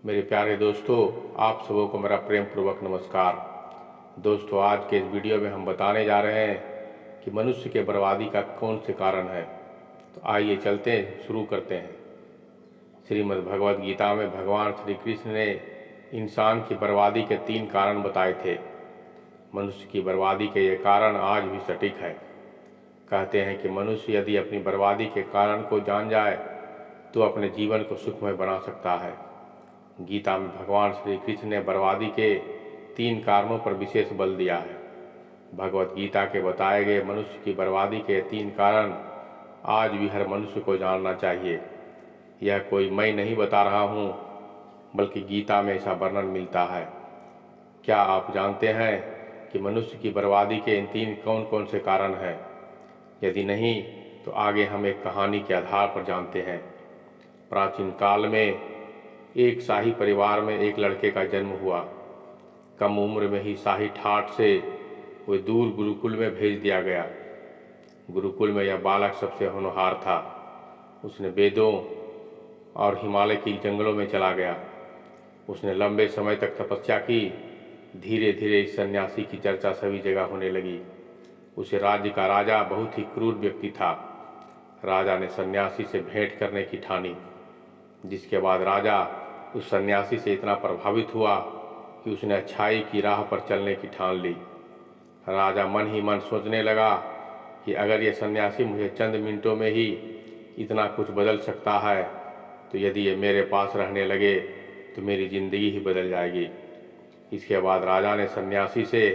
मेरे प्यारे दोस्तों, आप सबों को मेरा प्रेम पूर्वक नमस्कार। दोस्तों, आज के इस वीडियो में हम बताने जा रहे हैं कि मनुष्य के बर्बादी का कौन से कारण है। तो आइए चलते हैं, शुरू करते हैं। श्रीमद् भगवद गीता में भगवान श्री कृष्ण ने इंसान की बर्बादी के 3 कारण बताए थे। मनुष्य की बर्बादी के ये कारण आज भी सटीक है। कहते हैं कि मनुष्य यदि अपनी बर्बादी के कारण को जान जाए तो अपने जीवन को सुखमय बना सकता है। गीता में भगवान श्री कृष्ण ने बर्बादी के 3 कारणों पर विशेष बल दिया है। भगवत गीता के बताए गए मनुष्य की बर्बादी के 3 कारण आज भी हर मनुष्य को जानना चाहिए। यह कोई मैं नहीं बता रहा हूँ, बल्कि गीता में ऐसा वर्णन मिलता है। क्या आप जानते हैं कि मनुष्य की बर्बादी के इन 3 कौन कौन से कारण हैं? यदि नहीं तो आगे हम एक कहानी के आधार पर जानते हैं। प्राचीन काल में एक शाही परिवार में एक लड़के का जन्म हुआ। कम उम्र में ही शाही ठाट से वह दूर गुरुकुल में भेज दिया गया। गुरुकुल में यह बालक सबसे होनहार था। उसने वेदों और हिमालय की जंगलों में चला गया। उसने लंबे समय तक तपस्या की। धीरे धीरे इस सन्यासी की चर्चा सभी जगह होने लगी। उसे राज्य का राजा बहुत ही क्रूर व्यक्ति था। राजा ने सन्यासी से भेंट करने की ठानी, जिसके बाद राजा उस सन्यासी से इतना प्रभावित हुआ कि उसने अच्छाई की राह पर चलने की ठान ली। राजा मन ही मन सोचने लगा कि अगर ये सन्यासी मुझे चंद मिनटों में ही इतना कुछ बदल सकता है, तो यदि ये मेरे पास रहने लगे तो मेरी ज़िंदगी ही बदल जाएगी। इसके बाद राजा ने सन्यासी से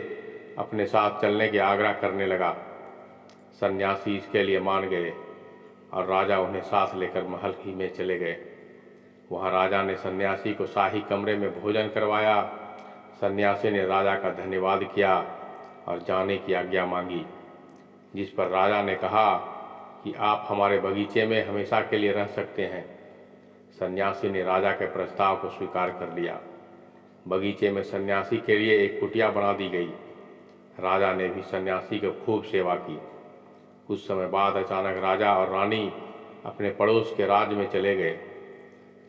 अपने साथ चलने की आग्रह करने लगा। सन्यासी इसके लिए मान गए और राजा उन्हें साथ लेकर महल ही में चले गए। वहाँ राजा ने सन्यासी को शाही कमरे में भोजन करवाया। सन्यासी ने राजा का धन्यवाद किया और जाने की आज्ञा मांगी, जिस पर राजा ने कहा कि आप हमारे बगीचे में हमेशा के लिए रह सकते हैं। सन्यासी ने राजा के प्रस्ताव को स्वीकार कर लिया। बगीचे में सन्यासी के लिए एक कुटिया बना दी गई। राजा ने भी सन्यासी को खूब सेवा की। कुछ समय बाद अचानक राजा और रानी अपने पड़ोस के राज्य में चले गए।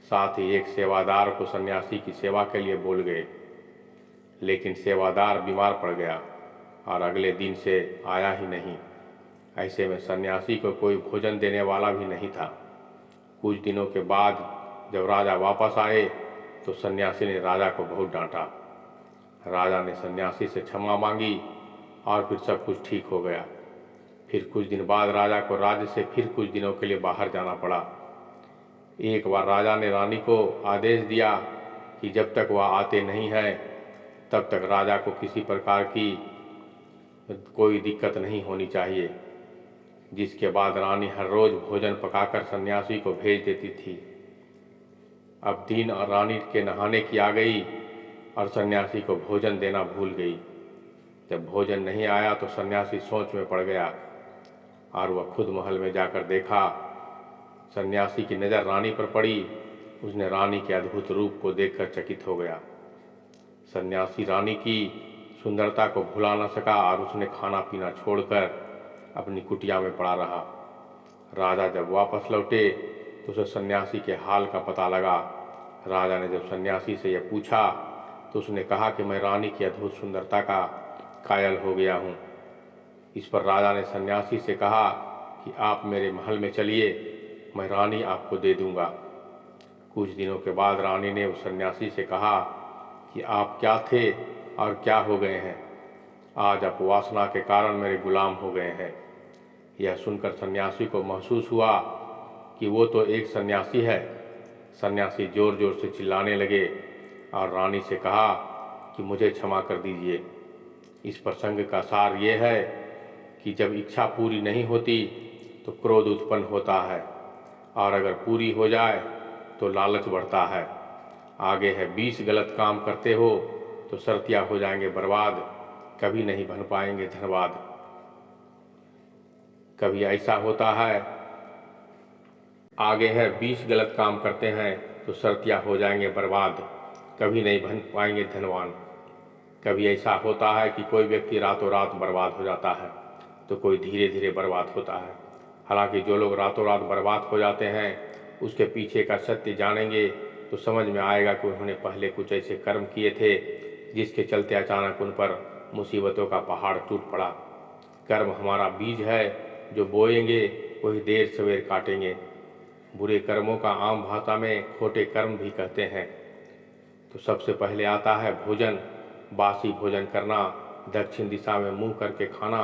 साथ ही एक सेवादार को सन्यासी की सेवा के लिए बोल गए, लेकिन सेवादार बीमार पड़ गया और अगले दिन से आया ही नहीं। ऐसे में सन्यासी को कोई भोजन देने वाला भी नहीं था। कुछ दिनों के बाद जब राजा वापस आए तो सन्यासी ने राजा को बहुत डांटा। राजा ने सन्यासी से क्षमा मांगी और फिर सब कुछ ठीक हो गया। फिर कुछ दिन बाद राजा को राज्य से फिर कुछ दिनों के लिए बाहर जाना पड़ा। एक बार राजा ने रानी को आदेश दिया कि जब तक वह आते नहीं हैं तब तक राजा को किसी प्रकार की कोई दिक्कत नहीं होनी चाहिए, जिसके बाद रानी हर रोज़ भोजन पकाकर सन्यासी को भेज देती थी। अब दिन और रानी के नहाने की आ गई और सन्यासी को भोजन देना भूल गई। जब भोजन नहीं आया तो सन्यासी सोच में पड़ गया और वह खुद महल में जाकर देखा। सन्यासी की नज़र रानी पर पड़ी। उसने रानी के अद्भुत रूप को देखकर चकित हो गया। सन्यासी रानी की सुंदरता को भुला न सका और उसने खाना पीना छोड़कर अपनी कुटिया में पड़ा रहा। राजा जब वापस लौटे तो उसे सन्यासी के हाल का पता लगा। राजा ने जब सन्यासी से यह पूछा तो उसने कहा कि मैं रानी की अद्भुत सुंदरता का कायल हो गया हूँ। इस पर राजा ने सन्यासी से कहा कि आप मेरे महल में चलिए, मैं रानी आपको दे दूंगा। कुछ दिनों के बाद रानी ने उस सन्यासी से कहा कि आप क्या थे और क्या हो गए हैं। आज आप वासना के कारण मेरे गुलाम हो गए हैं। यह सुनकर सन्यासी को महसूस हुआ कि वो तो एक सन्यासी है। सन्यासी जोर जोर से चिल्लाने लगे और रानी से कहा कि मुझे क्षमा कर दीजिए। इस प्रसंग का सार ये है कि जब इच्छा पूरी नहीं होती तो क्रोध उत्पन्न होता है, और अगर पूरी हो जाए तो लालच बढ़ता है। आगे है 20 गलत काम करते हो तो शर्तिया हो जाएंगे बर्बाद, कभी नहीं बन पाएंगे धनवाद। कभी ऐसा होता है, आगे है 20 गलत काम करते हैं तो शर्तिया हो जाएंगे बर्बाद, कभी नहीं बन पाएंगे धनवान। कभी ऐसा होता है कि कोई व्यक्ति रातों रात बर्बाद हो जाता है तो कोई धीरे धीरे बर्बाद होता है। हालांकि जो लोग रातों रात बर्बाद हो जाते हैं उसके पीछे का सत्य जानेंगे तो समझ में आएगा कि उन्होंने पहले कुछ ऐसे कर्म किए थे जिसके चलते अचानक उन पर मुसीबतों का पहाड़ टूट पड़ा। कर्म हमारा बीज है, जो बोएंगे वही देर सवेर काटेंगे। बुरे कर्मों का आम भाषा में खोटे कर्म भी कहते हैं। तो सबसे पहले आता है भोजन। बासी भोजन करना, दक्षिण दिशा में मुंह करके खाना,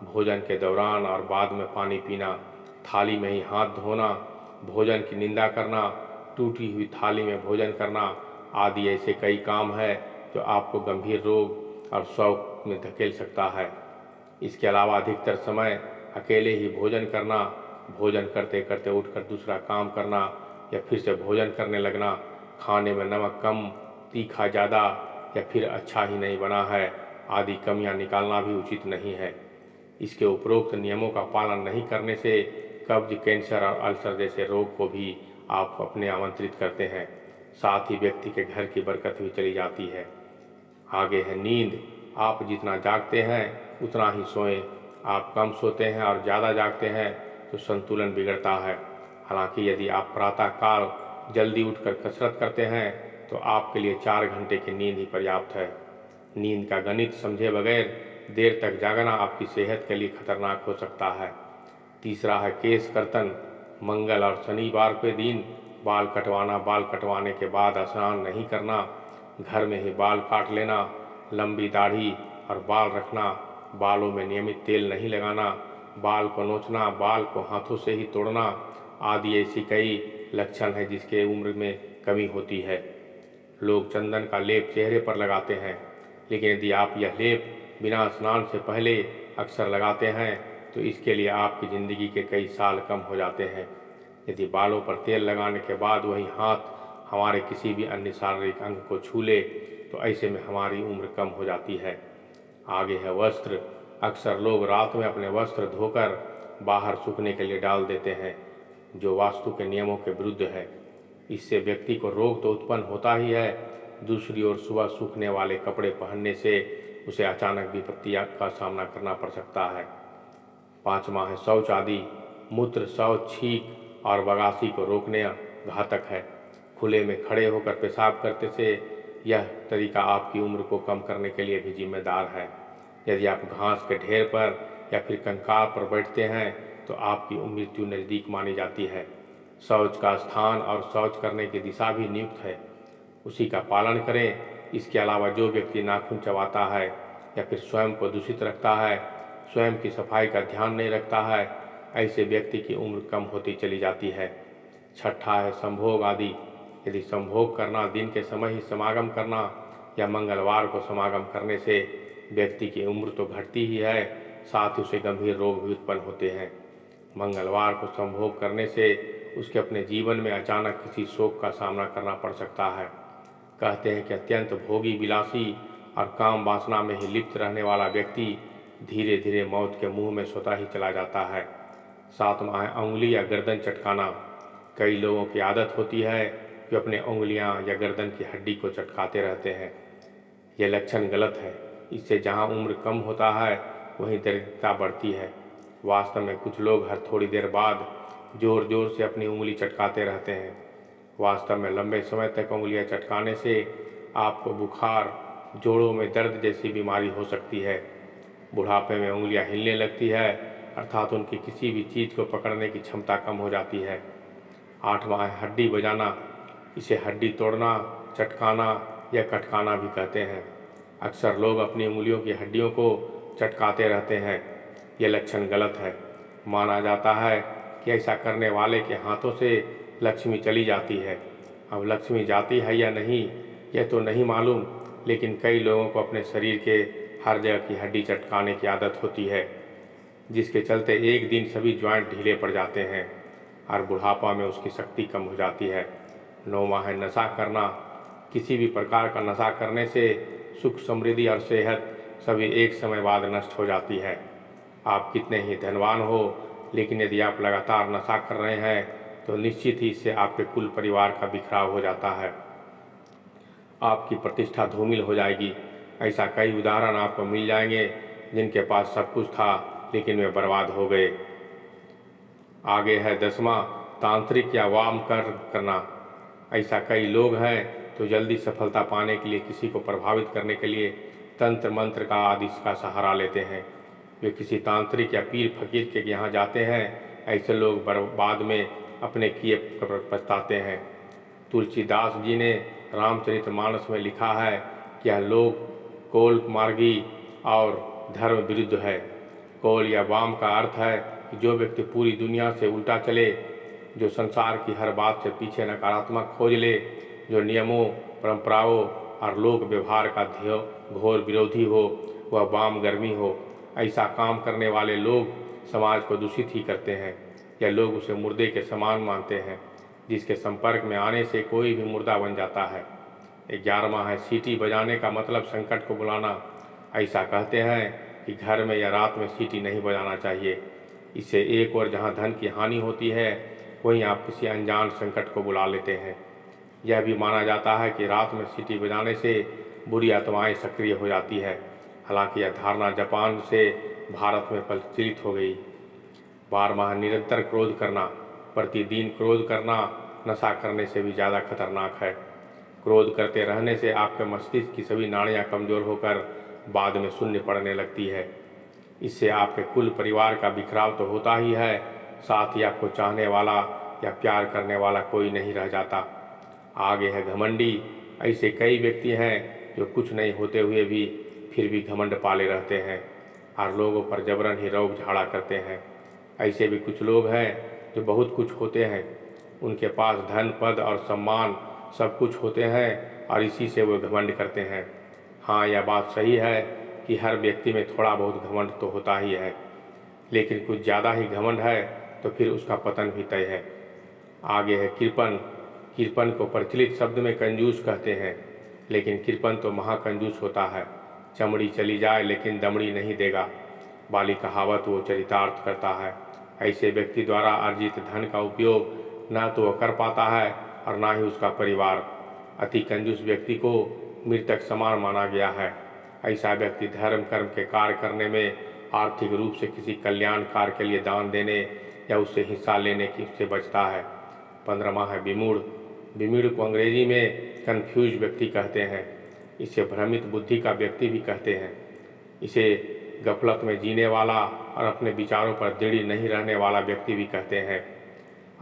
भोजन के दौरान और बाद में पानी पीना, थाली में ही हाथ धोना, भोजन की निंदा करना, टूटी हुई थाली में भोजन करना आदि ऐसे कई काम है जो आपको गंभीर रोग और शौक में धकेल सकता है। इसके अलावा अधिकतर समय अकेले ही भोजन करना, भोजन करते करते उठकर दूसरा काम करना या फिर से भोजन करने लगना, खाने में नमक कम, तीखा ज़्यादा या फिर अच्छा ही नहीं बना है आदि कमियां निकालना भी उचित नहीं है। इसके उपरोक्त नियमों का पालन नहीं करने से कब्ज, कैंसर और अल्सर जैसे रोग को भी आप अपने आमंत्रित करते हैं। साथ ही व्यक्ति के घर की बरकत भी चली जाती है। आगे है नींद। आप जितना जागते हैं उतना ही सोएं। आप कम सोते हैं और ज़्यादा जागते हैं तो संतुलन बिगड़ता है। हालांकि यदि आप प्रातःकाल जल्दी उठकर कसरत करते हैं तो आपके लिए 4 घंटे की नींद ही पर्याप्त है। नींद का गणित समझे बगैर देर तक जागना आपकी सेहत के लिए खतरनाक हो सकता है। तीसरा है केश कर्तन। मंगल और शनिवार के दिन बाल कटवाना, बाल कटवाने के बाद स्नान नहीं करना, घर में ही बाल काट लेना, लंबी दाढ़ी और बाल रखना, बालों में नियमित तेल नहीं लगाना, बाल को नोचना, बाल को हाथों से ही तोड़ना आदि ऐसी कई लक्षण हैं जिसके उम्र में कमी होती है। लोग चंदन का लेप चेहरे पर लगाते हैं, लेकिन यदि आप यह लेप बिना स्नान से पहले अक्सर लगाते हैं तो इसके लिए आपकी ज़िंदगी के कई साल कम हो जाते हैं। यदि बालों पर तेल लगाने के बाद वही हाथ हमारे किसी भी अन्य शारीरिक अंग को छू ले तो ऐसे में हमारी उम्र कम हो जाती है। आगे है वस्त्र। अक्सर लोग रात में अपने वस्त्र धोकर बाहर सूखने के लिए डाल देते हैं, जो वास्तु के नियमों के विरुद्ध है। इससे व्यक्ति को रोग तो उत्पन्न होता ही है, दूसरी ओर सुबह सूखने वाले कपड़े पहनने से उसे अचानक विपत्ति का सामना करना पड़ सकता है। 5वां है शौच आदि। मूत्र, शौच, छींक और बगासी को रोकने घातक है। खुले में खड़े होकर पेशाब करते से यह तरीका आपकी उम्र को कम करने के लिए भी जिम्मेदार है। यदि आप घास के ढेर पर या फिर कंकाल पर बैठते हैं तो आपकी मृत्यु नज़दीक मानी जाती है। शौच का स्थान और शौच करने की दिशा भी नियुक्त है, उसी का पालन करें। इसके अलावा जो व्यक्ति नाखून चबाता है या फिर स्वयं को दूषित रखता है, स्वयं की सफाई का ध्यान नहीं रखता है, ऐसे व्यक्ति की उम्र कम होती चली जाती है। 6ठा है संभोग आदि। यदि संभोग करना, दिन के समय ही समागम करना या मंगलवार को समागम करने से व्यक्ति की उम्र तो घटती ही है, साथ ही उसे गंभीर रोग भी उत्पन्न होते हैं। मंगलवार को संभोग करने से उसके अपने जीवन में अचानक किसी शोक का सामना करना पड़ सकता है। कहते हैं कि अत्यंत भोगी, विलासी और काम वासना में ही लिप्त रहने वाला व्यक्ति धीरे धीरे मौत के मुंह में स्वतः ही चला जाता है। 7वां है उंगली या गर्दन चटकाना। कई लोगों की आदत होती है कि अपने उंगलियां या गर्दन की हड्डी को चटकाते रहते हैं। यह लक्षण गलत है। इससे जहां उम्र कम होता है वहीं दरिद्रता बढ़ती है। वास्तव में कुछ लोग हर थोड़ी देर बाद जोर जोर से अपनी उंगली चटकाते रहते हैं। वास्तव में लंबे समय तक उंगलियां चटकाने से आपको बुखार, जोड़ों में दर्द जैसी बीमारी हो सकती है। बुढ़ापे में उंगलियां हिलने लगती है, अर्थात उनकी किसी भी चीज़ को पकड़ने की क्षमता कम हो जाती है। 8वां है हड्डी बजाना। इसे हड्डी तोड़ना, चटकाना या कटकाना भी कहते हैं। अक्सर लोग अपनी उंगलियों की हड्डियों को चटकाते रहते हैं। यह लक्षण गलत है। माना जाता है कि ऐसा करने वाले के हाथों से लक्ष्मी चली जाती है। अब लक्ष्मी जाती है या नहीं यह तो नहीं मालूम, लेकिन कई लोगों को अपने शरीर के हर जगह की हड्डी चटकाने की आदत होती है, जिसके चलते एक दिन सभी ज्वाइंट ढीले पड़ जाते हैं और बुढ़ापा में उसकी शक्ति कम हो जाती है। 9वां है नशा करना। किसी भी प्रकार का नशा करने से सुख, समृद्धि और सेहत सभी एक समय बाद नष्ट हो जाती है। आप कितने ही धनवान हो, लेकिन यदि आप लगातार नशा कर रहे हैं तो निश्चित ही इससे आपके कुल परिवार का बिखराव हो जाता है। आपकी प्रतिष्ठा धूमिल हो जाएगी। ऐसा कई उदाहरण आपको मिल जाएंगे जिनके पास सब कुछ था लेकिन वे बर्बाद हो गए। आगे है 10वां तांत्रिक या वाम कर्म करना। ऐसा कई लोग हैं तो जल्दी सफलता पाने के लिए किसी को प्रभावित करने के लिए तंत्र मंत्र का आदि का सहारा लेते हैं। वे किसी तांत्रिक या पीर फकीर के यहाँ जाते हैं। ऐसे लोग बाद में अपने किए पछताते हैं। तुलसीदास जी ने रामचरितमानस में लिखा है कि यह लोग कोल मार्गी और धर्म विरुद्ध है। कोल या वाम का अर्थ है कि जो व्यक्ति पूरी दुनिया से उल्टा चले, जो संसार की हर बात से पीछे नकारात्मक खोज ले, जो नियमों, परंपराओं और लोक व्यवहार का घोर विरोधी हो, वह वाम गर्मी हो। ऐसा काम करने वाले लोग समाज को दूषित ही करते हैं। यह लोग उसे मुर्दे के समान मानते हैं, जिसके संपर्क में आने से कोई भी मुर्दा बन जाता है। 11वां है सीटी बजाने का मतलब संकट को बुलाना। ऐसा कहते हैं कि घर में या रात में सीटी नहीं बजाना चाहिए। इससे एक और जहां धन की हानि होती है, वहीं आप किसी अनजान संकट को बुला लेते हैं। यह भी माना जाता है कि रात में सीटी बजाने से बुरी आत्माएं सक्रिय हो जाती है। हालांकि यह धारणा जापान से भारत में प्रचलित हो गई। 12वां निरंतर क्रोध करना। प्रतिदिन क्रोध करना नशा करने से भी ज़्यादा खतरनाक है। क्रोध करते रहने से आपके मस्तिष्क की सभी नाड़ियाँ कमज़ोर होकर बाद में शून्य पड़ने लगती है। इससे आपके कुल परिवार का बिखराव तो होता ही है, साथ ही आपको चाहने वाला या प्यार करने वाला कोई नहीं रह जाता। आगे है घमंडी। ऐसे कई व्यक्ति हैं जो कुछ नहीं होते हुए भी फिर भी घमंड पाले रहते हैं और लोगों पर जबरन ही रौब झाड़ा करते हैं। ऐसे भी कुछ लोग हैं जो बहुत कुछ होते हैं, उनके पास धन, पद और सम्मान सब कुछ होते हैं और इसी से वो घमंड करते हैं। हाँ, यह बात सही है कि हर व्यक्ति में थोड़ा बहुत घमंड तो होता ही है, लेकिन कुछ ज़्यादा ही घमंड है तो फिर उसका पतन भी तय है। आगे है कृपण। कृपण को प्रचलित शब्द में कंजूस कहते हैं, लेकिन कृपण तो महाकंजूस होता है। चमड़ी चली जाए लेकिन दमड़ी नहीं देगा वाली कहावत वो चरितार्थ करता है। ऐसे व्यक्ति द्वारा अर्जित धन का उपयोग न तो वह कर पाता है और ना ही उसका परिवार। अति कंजूस व्यक्ति को मृतक समान माना गया है। ऐसा व्यक्ति धर्म कर्म के कार्य करने में, आर्थिक रूप से किसी कल्याण कार्य के लिए दान देने या उससे हिस्सा लेने की से बचता है। 15वां है विमूढ़। विमूढ़ को अंग्रेजी में कन्फ्यूज व्यक्ति कहते हैं। इसे भ्रमित बुद्धि का व्यक्ति भी कहते हैं। इसे गफलत में जीने वाला और अपने विचारों पर दृढ़ नहीं रहने वाला व्यक्ति भी कहते हैं।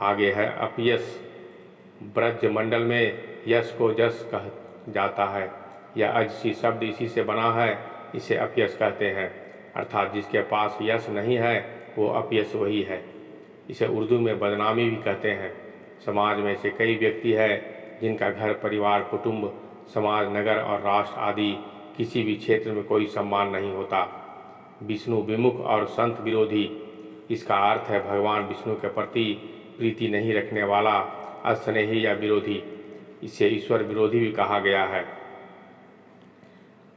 आगे है अपयश। ब्रज मंडल में यश को जस कहा जाता है। यह अजसी शब्द इसी से बना है, इसे अपयश कहते हैं। अर्थात जिसके पास यश नहीं है वो अपयश वही है। इसे उर्दू में बदनामी भी कहते हैं। समाज में ऐसे कई व्यक्ति हैं जिनका घर, परिवार, कुटुंब, समाज, नगर और राष्ट्र आदि किसी भी क्षेत्र में कोई सम्मान नहीं होता। विष्णु विमुख और संत विरोधी। इसका अर्थ है भगवान विष्णु के प्रति प्रीति नहीं रखने वाला, अस्नेही या विरोधी। इसे ईश्वर विरोधी भी कहा गया है।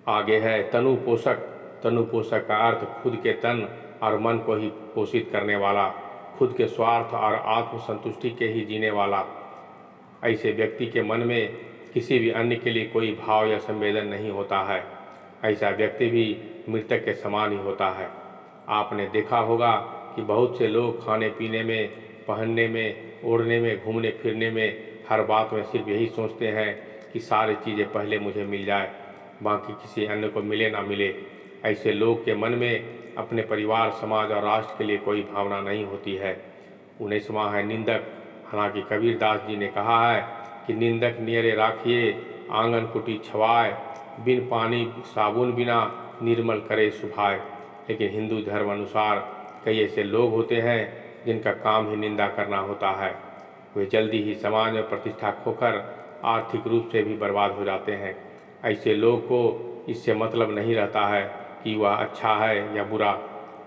आगे है तनु पोषक। तनु पोषक का अर्थ खुद के तन और मन को ही पोषित करने वाला, खुद के स्वार्थ और आत्म संतुष्टि के ही जीने वाला। ऐसे व्यक्ति के मन में किसी भी अन्य के लिए कोई भाव या संवेदन नहीं होता है। ऐसा व्यक्ति भी मृतक के समान ही होता है। आपने देखा होगा कि बहुत से लोग खाने पीने में, पहनने में, ओढ़ने में, घूमने फिरने में, हर बात में सिर्फ यही सोचते हैं कि सारी चीज़ें पहले मुझे मिल जाए, बाकी किसी अन्य को मिले ना मिले। ऐसे लोग के मन में अपने परिवार, समाज और राष्ट्र के लिए कोई भावना नहीं होती है। 19वां है निंदक। हालांकि कबीरदास जी ने कहा है कि निंदक नियरे राखिए, आंगन कुटी छवाए, बिन पानी साबुन बिना निर्मल करे सुभाए। लेकिन हिंदू धर्म अनुसार कई ऐसे लोग होते हैं जिनका काम ही निंदा करना होता है। वे जल्दी ही समाज में प्रतिष्ठा खोकर आर्थिक रूप से भी बर्बाद हो जाते हैं। ऐसे लोग को इससे मतलब नहीं रहता है कि वह अच्छा है या बुरा,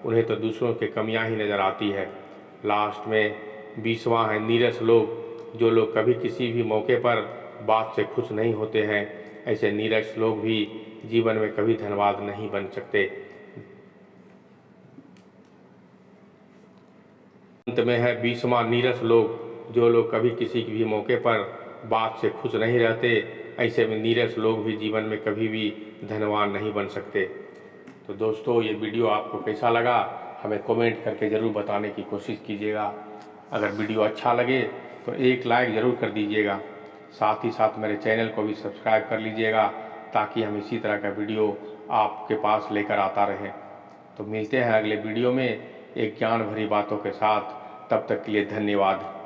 उन्हें तो दूसरों की कमियां ही नज़र आती है। लास्ट में 20वां है नीरस लोग। जो लोग कभी किसी भी मौके पर बात से खुश नहीं होते हैं, ऐसे नीरस लोग भी जीवन में कभी धनवान नहीं बन सकते। अंत में है 20वां नीरस लोग। जो लोग कभी किसी भी मौके पर बात से खुश नहीं रहते, ऐसे में नीरस लोग भी जीवन में कभी भी धनवान नहीं बन सकते। तो दोस्तों, ये वीडियो आपको कैसा लगा हमें कमेंट करके ज़रूर बताने की कोशिश कीजिएगा। अगर वीडियो अच्छा लगे तो एक लाइक ज़रूर कर दीजिएगा। साथ ही साथ मेरे चैनल को भी सब्सक्राइब कर लीजिएगा ताकि हम इसी तरह का वीडियो आपके पास लेकर आता रहें। तो मिलते हैं अगले वीडियो में एक ज्ञान भरी बातों के साथ। तब तक के लिए धन्यवाद।